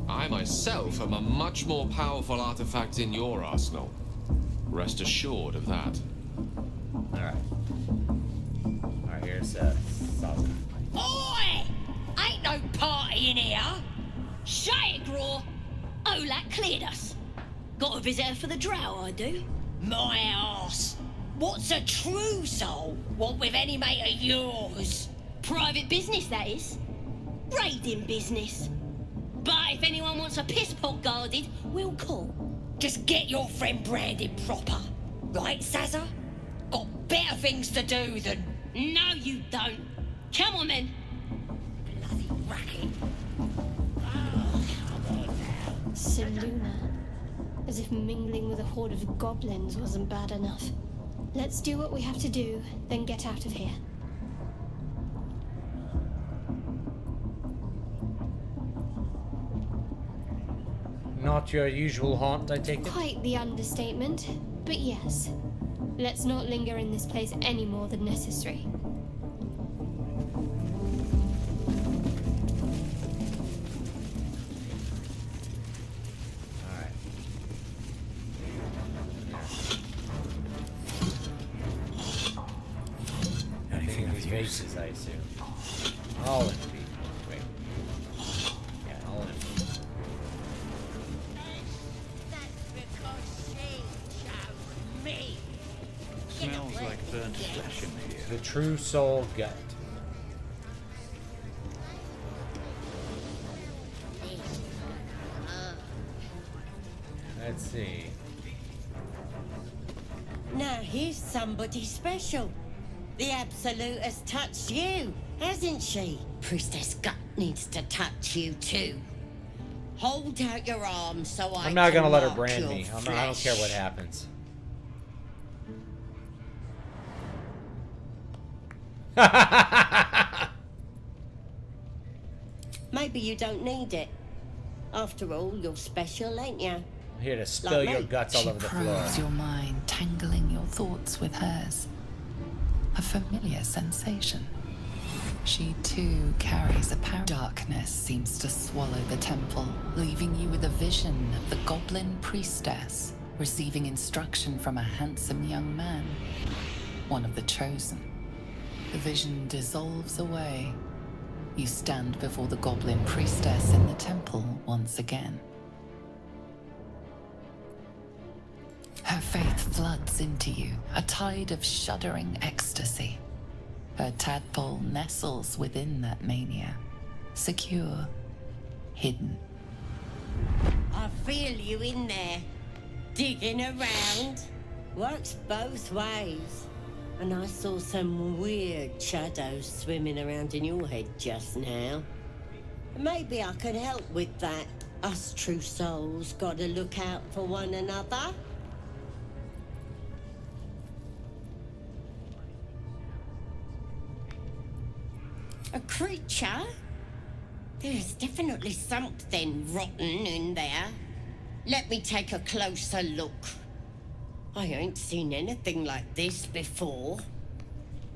I myself am a much more powerful artifact in your arsenal. Rest assured of that. Alright. Alright, here's Sazza. Oi! Ain't no party in here. Shut it, Graw. Olak cleared us. Got a visitor for the drow, I do. My arse. What's a true soul want with any mate of yours? Private business, that is. Raiding business. But if anyone wants a piss pot guarded, we'll call. Just get your friend branded proper. Right, Sazza? Got better things to do than... No, you don't. Come on, then. Bloody racket. Oh, come on now. Seluna. As if mingling with a horde of goblins wasn't bad enough. Let's do what we have to do, then get out of here. Not your usual haunt, I take it? Quite the understatement, but yes. Let's not linger in this place any more than necessary. Anything of these vases, I assume. All in feet. Wait. Yeah, all in feet. Smells like burnt flesh in here. The true soul gut. Let's see. Now here's somebody special. The Absolute has touched you, hasn't she? Priestess Gut needs to touch you too. Hold out your arms so I'm not gonna let her brand your me. I don't care what flesh. happens. Maybe you don't need it. After all, you're special, ain't you? I'm here to spill your guts all over the floor. She probes your mind, tangling your thoughts with hers. A familiar sensation. She too carries a power. Darkness seems to swallow the temple, leaving you with a vision of the goblin priestess receiving instruction from a handsome young man, one of the chosen. The vision dissolves away. You stand before the goblin priestess in the temple once again. Her faith floods into you, a tide of shuddering ecstasy. Her tadpole nestles within that mania, secure, hidden. I feel you in there, digging around. Works both ways. And I saw some weird shadows swimming around in your head just now. Maybe I could help with that. Us true souls gotta look out for one another. A creature? There's definitely something rotten in there. Let me take a closer look. I ain't seen anything like this before.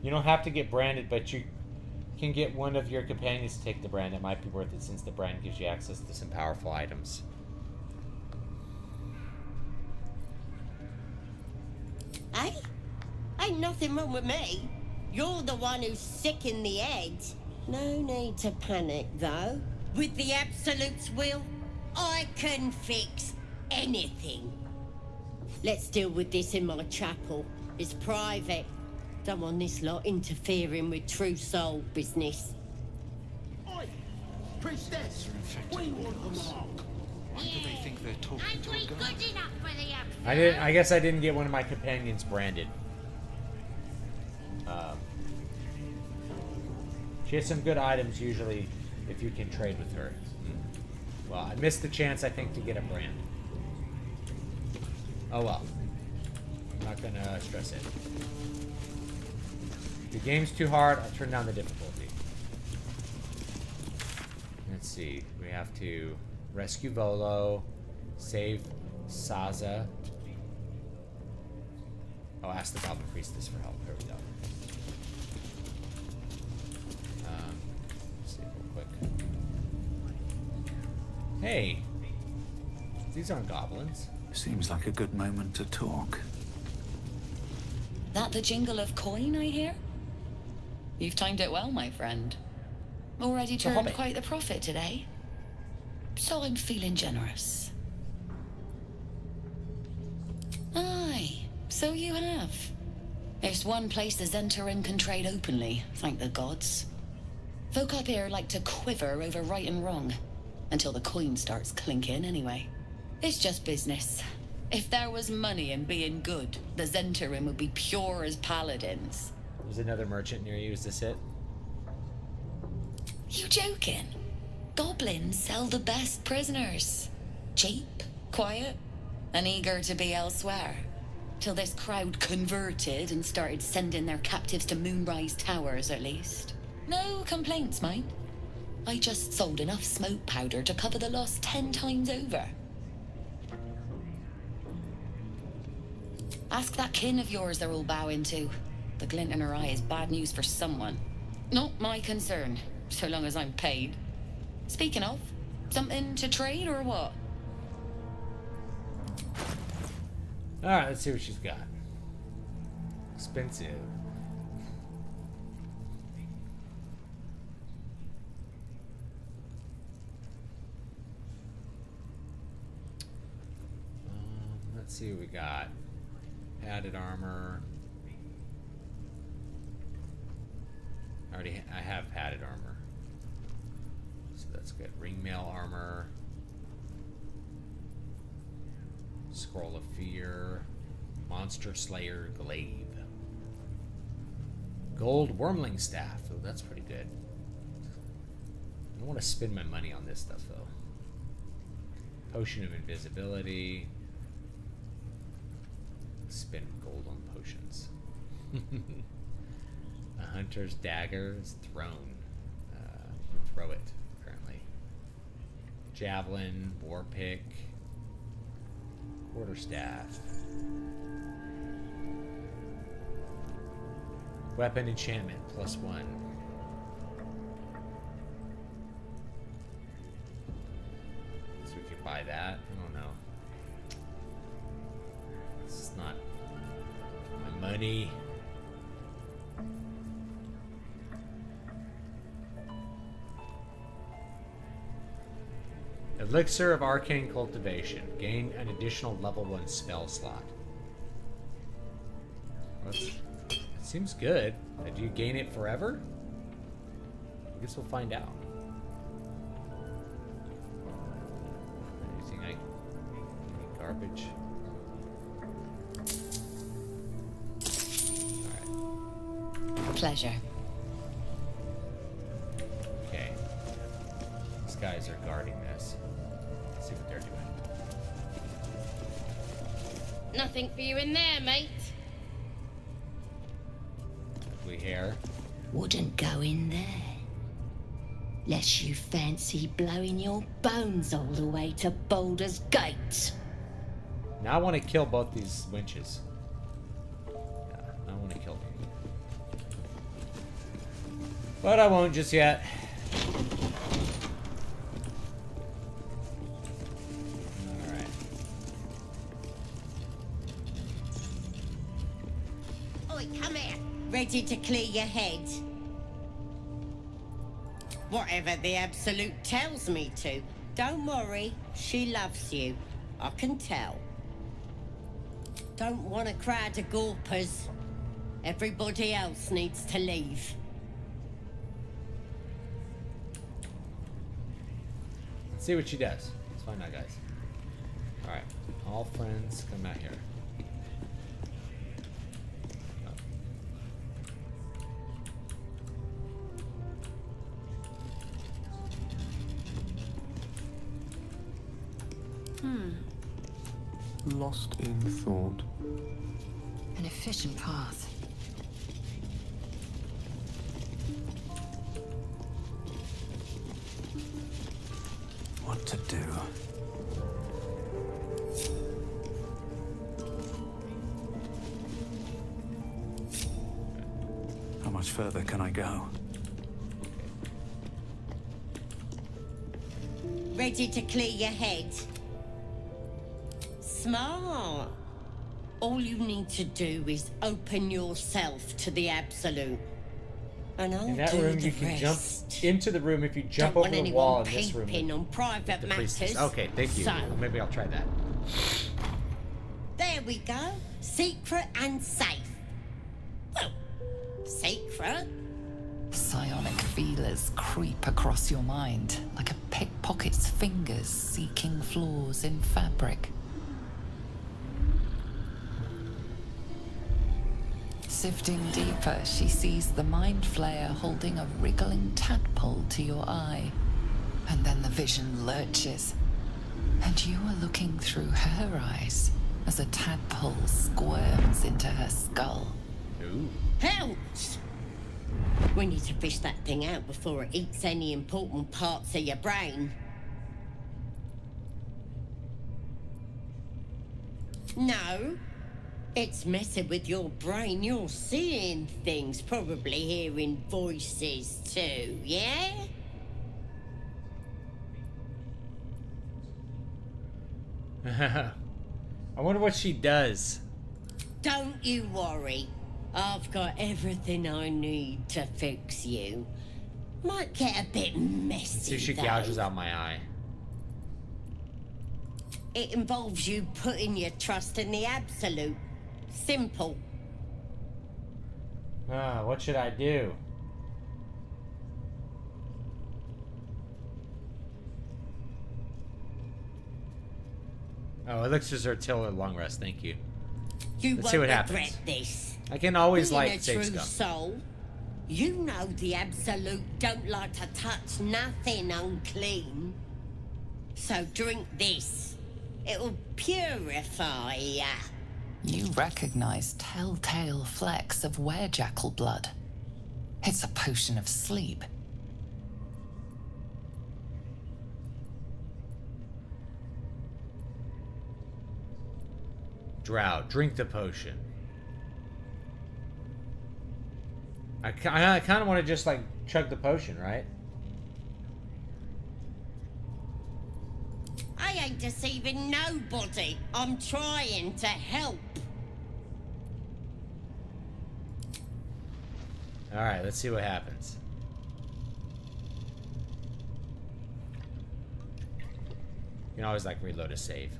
You don't have to get branded, but you can get one of your companions to take the brand. It might be worth it since the brand gives you access to some powerful items. Eh? Ain't nothing wrong with me. You're the one who's sick in the head. No need to panic, though. With the Absolute's will, I can fix anything. Let's deal with this in my chapel. It's private. Don't want this lot interfering with true soul business. Oi! Priestess! We want the mark. Why do they think they're talking to a god? Good enough for the Absolute. I guess I didn't get one of my companions branded. She has some good items usually if you can trade with her. Well, I missed the chance, I think, to get a brand. Oh well. I'm not gonna stress it. If the game's too hard, I'll turn down the difficulty. Let's see. We have to rescue Volo, save Saza. Oh, ask the Goblin Priestess for help. There we go. Let's see real quick. Hey, these aren't goblins. Seems like a good moment to talk. That the jingle of coin I hear? You've timed it well, my friend. Already turned quite the profit today. So I'm feeling generous. Aye, so you have. There's one place the Zentarim can trade openly, thank the gods. Folk up here like to quiver over right and wrong. Until the coin starts clinking, anyway. It's just business. If there was money in being good, the Zentarim would be pure as paladins. There's another merchant near you. Is this it? You joking? Goblins sell the best prisoners. Cheap, quiet, and eager to be elsewhere. Till this crowd converted and started sending their captives to Moonrise Towers, at least. No complaints, mind. I just sold enough smoke powder to cover the loss 10 times over. Ask that kin of yours they're all bowing to. The glint in her eye is bad news for someone. Not my concern, so long as I'm paid. Speaking of, something to trade or what? Alright, let's see what she's got. Expensive. Let's see what we got. Padded armor. I have padded armor. So that's good. Ringmail armor. Scroll of Fear. Monster Slayer Glaive. Gold Wormling Staff. Oh, that's pretty good. I don't want to spend my money on this stuff, though. Potion of invisibility. Spend gold on potions. A hunter's dagger is thrown. Throw it, currently. Javelin, war pick, quarterstaff. Weapon enchantment, +1. So we could buy that. I don't know. This is not my money. Elixir of Arcane Cultivation. Gain an additional level 1 spell slot. It seems good. Do you gain it forever? I guess we'll find out. Anything any garbage? Alright. Pleasure. Okay. These guys are guarding this. Let's see what they're doing. Nothing for you in there, mate. Ugly hair. Wouldn't go in there. Lest you fancy blowing your bones all the way to Baldur's Gate. Now I want to kill both these winches. Yeah, I want to kill them. But I won't just yet. Alright. Oi, come here. Ready to clear your head? Whatever the Absolute tells me to. Don't worry, she loves you. I can tell. Don't want a crowd of gawpers. Everybody else needs to leave. Let's see what she does. Let's find out, guys. Alright. All friends, come out here. Lost in thought. An efficient path. What to do? How much further can I go? Ready to clear your head? Smart. All you need to do is open yourself to the Absolute. And I'll In that do room, the you can rest. jump into the room if you jump Don't over want the wall in anyone this room. peeping on private The priestess. matters. Okay, thank you. So, Maybe I'll try that. there we go. Secret and safe. Well, secret. Psionic feelers creep across your mind like a pickpocket's fingers seeking flaws in fabric. Sifting deeper, she sees the mind flayer holding a wriggling tadpole to your eye. And then the vision lurches, and you are looking through her eyes as a tadpole squirms into her skull. Ooh. Help! We need to fish that thing out before it eats any important parts of your brain. No. It's messing with your brain. You're seeing things, probably hearing voices too, yeah? I wonder what she does. Don't you worry. I've got everything I need to fix you. Might get a bit messy, See if she though. gouges out my eye. It involves you putting your trust in the Absolute. Simple. What should I do? Oh, elixirs are till a long rest. Thank you. You Let's won't see what regret happens. this. I can always Being like a save true scum. soul, You know the Absolute don't like to touch nothing unclean. So drink this. It'll purify ya. You recognize telltale flecks of werejackal blood. It's a potion of sleep. Drow, drink the potion. I kind of want to just like chug the potion, right? I ain't deceiving nobody. I'm trying to help. All right, let's see what happens. You can always like reload a save.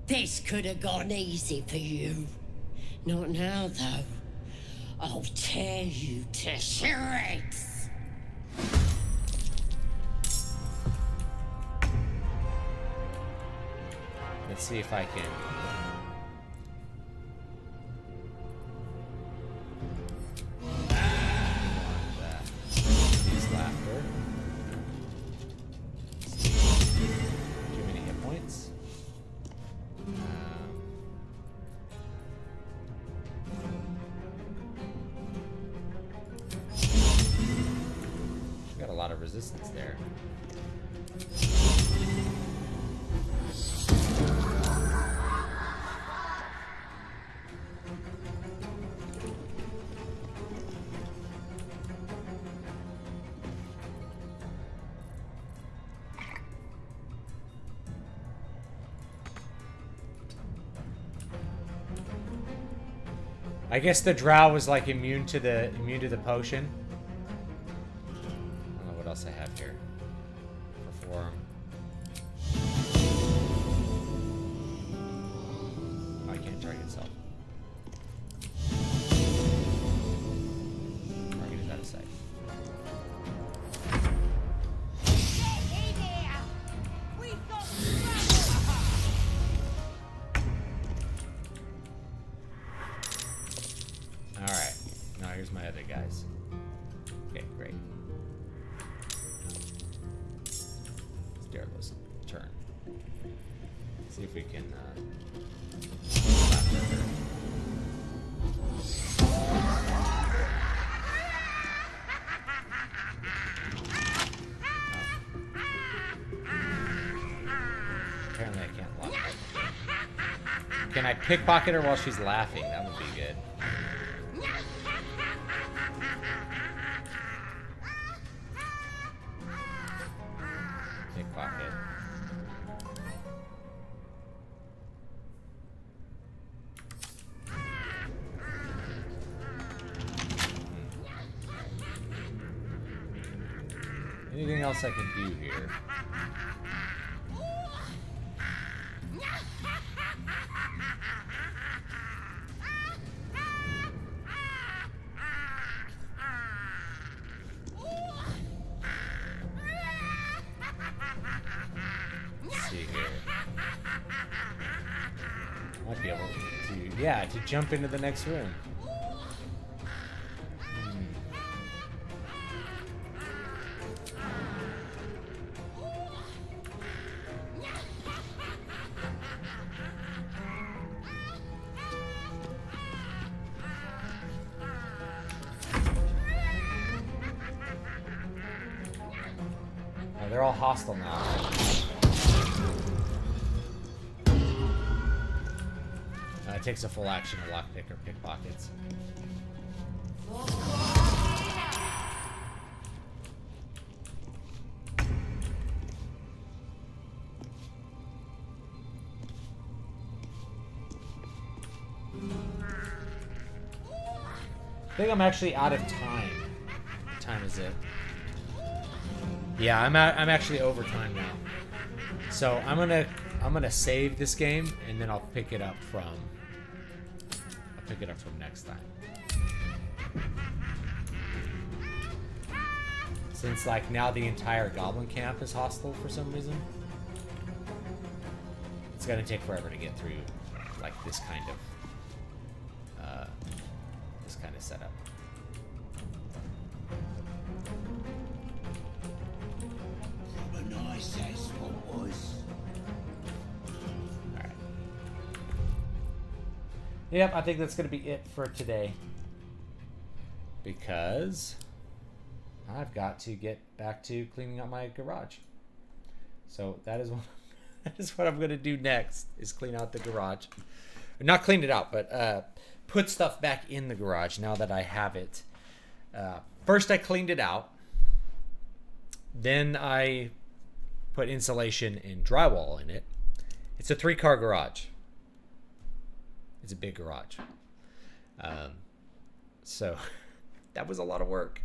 This could have gone easy for you. Not now, though. I'll tear you to shreds. Let's see if I can. Use laughter. Too many hit points. Got a lot of resistance there. I guess the drow was like immune to the potion. I don't know what else I have here. Perform. Oh, I can't target itself. Target is out of sight. Alright, now here's my other guys. Okay, great. It's Darla's turn. See if we can, slap her. Apparently I can't lock her. Can I pickpocket her while she's laughing? That would be good. Pickpocket. Anything else I can do here? Let's see here. Might be able to, yeah, to jump into the next room. Oh, they're all hostile now. It takes a full action to lockpick or pickpockets. I think I'm actually out of time. What time is it? Yeah, I'm actually over time now. So I'm gonna save this game and then I'll pick it up from next time. Since like now the entire goblin camp is hostile for some reason. It's gonna take forever to get through like this kind of this kind of setup. Proper nice, that's what was. Alright. Yep, I think that's going to be it for today. Because I've got to get back to cleaning out my garage. So that is what, that is what I'm going to do next, is clean out the garage. Not clean it out, but put stuff back in the garage now that I have it. First I cleaned it out. Then I put insulation and drywall in it. It's a 3-car garage. It's a big garage. So that was a lot of work.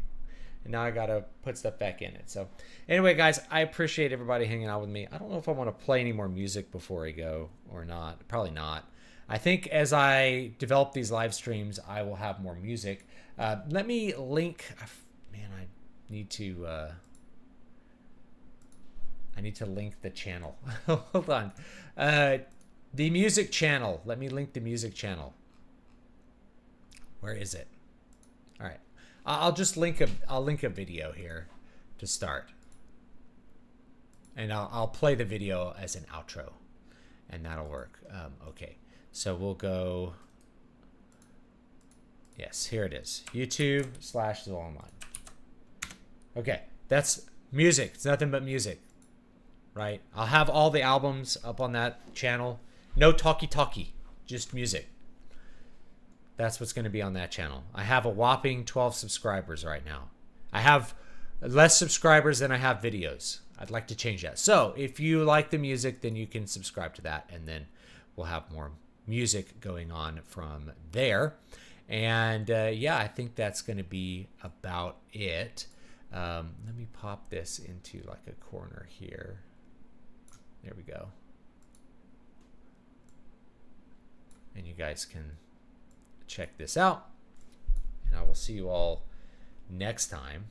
And now I got to put stuff back in it. So anyway, guys, I appreciate everybody hanging out with me. I don't know if I want to play any more music before I go or not. Probably not. I think as I develop these live streams, I will have more music. Let me link. Man, I need to link the channel. Hold on. The music channel. Let me link the music channel. Where is it? All right. I'll just link a video here to start. And I'll play the video as an outro. And that'll work. Okay. So we'll go. Yes, here it is. YouTube/ZoOnline. Okay. That's music. It's nothing but music. Right? I'll have all the albums up on that channel. No talkie-talkie. Just music. That's what's going to be on that channel. I have a whopping 12 subscribers right now. I have less subscribers than I have videos. I'd like to change that. So if you like the music, then you can subscribe to that, and then we'll have more music going on from there. And yeah, I think that's going to be about it. Let me pop this into like a corner here. There we go. And you guys can check this out. And I will see you all next time.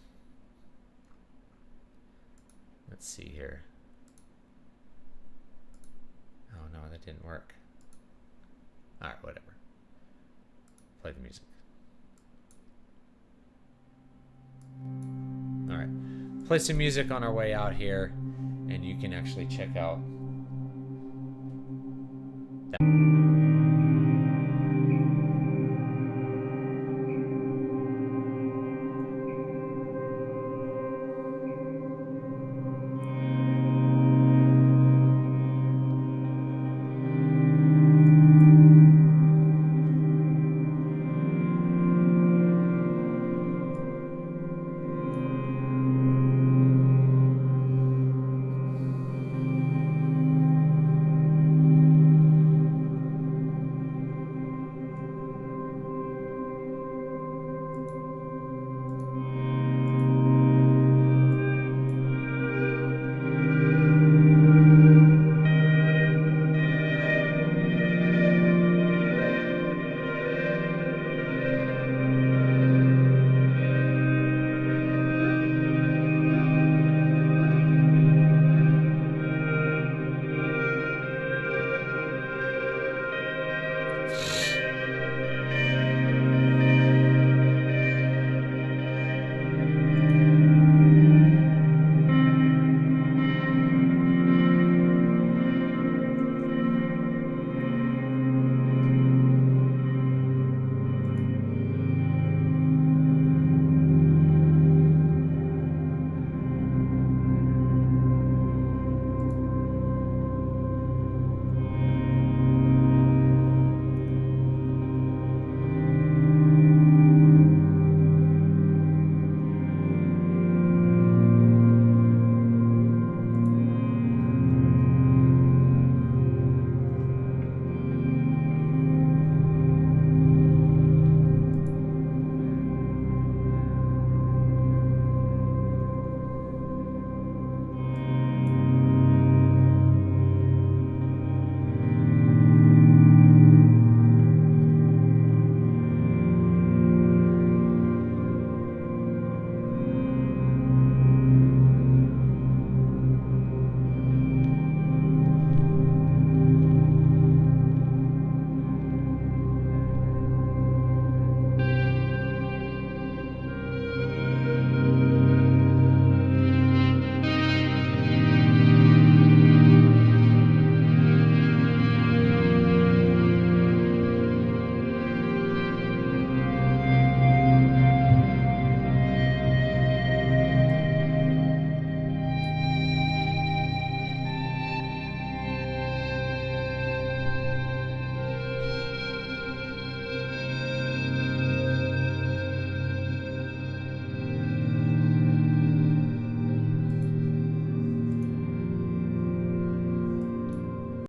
Let's see here. Oh no, that didn't work. All right, whatever. Play the music. All right, play some music on our way out here, and you can actually check out that.